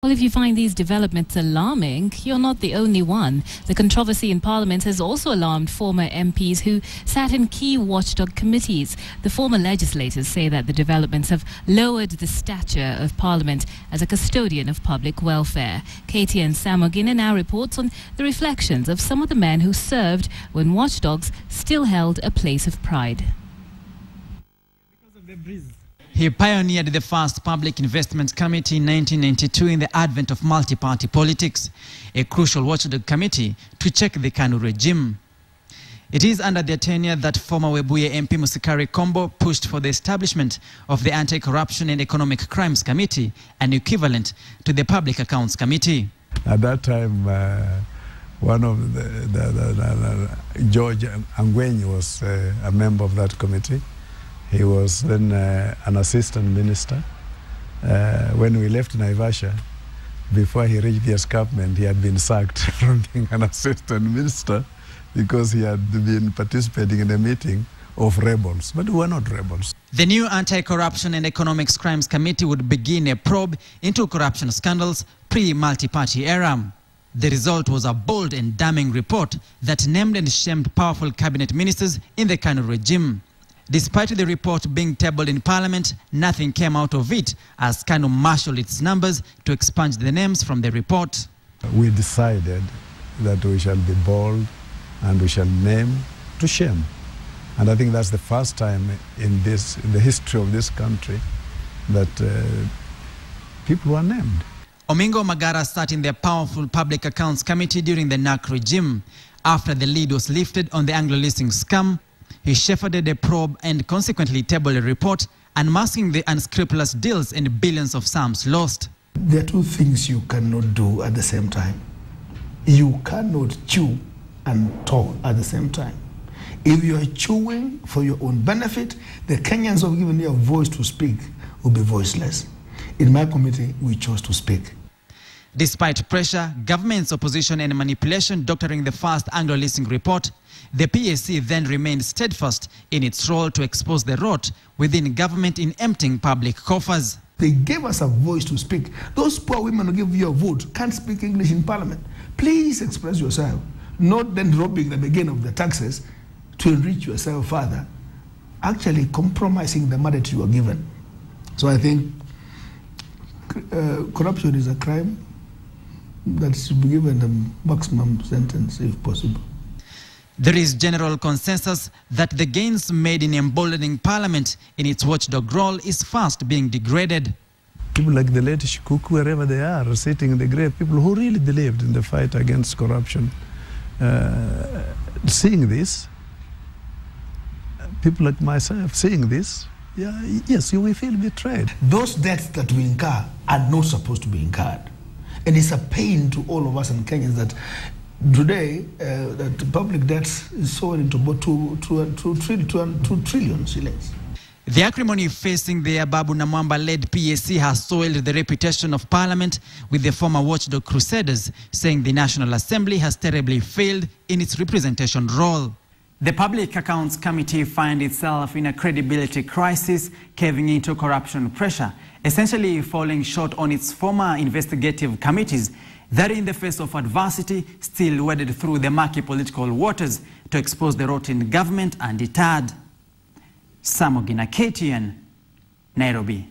Well, if you find these developments alarming, you're not the only one. The controversy in Parliament has also alarmed former MPs who sat in key watchdog committees. The former legislators say that the developments have lowered the stature of Parliament as a custodian of public welfare. KTN Samogina now reports on the reflections of some of the men who served when watchdogs still held a place of pride. He pioneered the first Public Investment Committee in 1992 in the advent of multi-party politics, a crucial watchdog committee to check the KANU regime. It is under their tenure that former Webuye MP Musikari Kombo pushed for the establishment of the Anti-Corruption and Economic Crimes Committee, an equivalent to the Public Accounts Committee. At that time, one of George Angwenyi was a member of that committee. He was then an assistant minister. When we left Naivasha, before he reached the escarpment, he had been sacked from being an assistant minister because he had been participating in a meeting of rebels. But we were not rebels. The new Anti-Corruption and Economic Crimes Committee would begin a probe into corruption scandals pre-multi-party era. The result was a bold and damning report that named and shamed powerful cabinet ministers in the KANU regime. Despite the report being tabled in Parliament, nothing came out of it as KANU marshaled its numbers to expunge the names from the report. We decided that we shall be bold and we shall name to shame. And I think that's the first time in the history of this country that people were named. Omingo Magara sat in the powerful Public Accounts Committee during the NAC regime. After the lead was lifted on the Anglo-leasing scam, he shepherded a probe and consequently tabled a report unmasking the unscrupulous deals and billions of sums lost. There are two things you cannot do at the same time. You cannot chew and talk at the same time. If you are chewing for your own benefit, the Kenyans who have given you a voice to speak will be voiceless. In my committee, we chose to speak. Despite pressure, government's opposition and manipulation doctoring the first Anglo-leasing report, the PAC then remained steadfast in its role to expose the rot within government in emptying public coffers. They gave us a voice to speak. Those poor women who give you a vote can't speak English in Parliament. Please express yourself, not then robbing them again of the taxes to enrich yourself further, actually compromising the mandate you are given. So I think corruption is a crime that should be given a maximum sentence if possible. There is general consensus that the gains made in emboldening Parliament in its watchdog role is fast being degraded. People like the late Shikuku, wherever they are, sitting in the grave, people who really believed in the fight against corruption, seeing this, people like myself seeing this, yes, you will feel betrayed. Those debts that we incur are not supposed to be incurred. And it's a pain to all of us in Kenyans that today, that public debt is soaring into about 2 trillion shillings. The acrimony facing the Ababu Namwamba-led PAC has soiled the reputation of Parliament, with the former watchdog crusaders saying the National Assembly has terribly failed in its representation role. The Public Accounts Committee finds itself in a credibility crisis, caving into corruption pressure, essentially falling short on its former investigative committees that in the face of adversity still waded through the murky political waters to expose the rot in government undeterred. Samogina, KTN, Nairobi.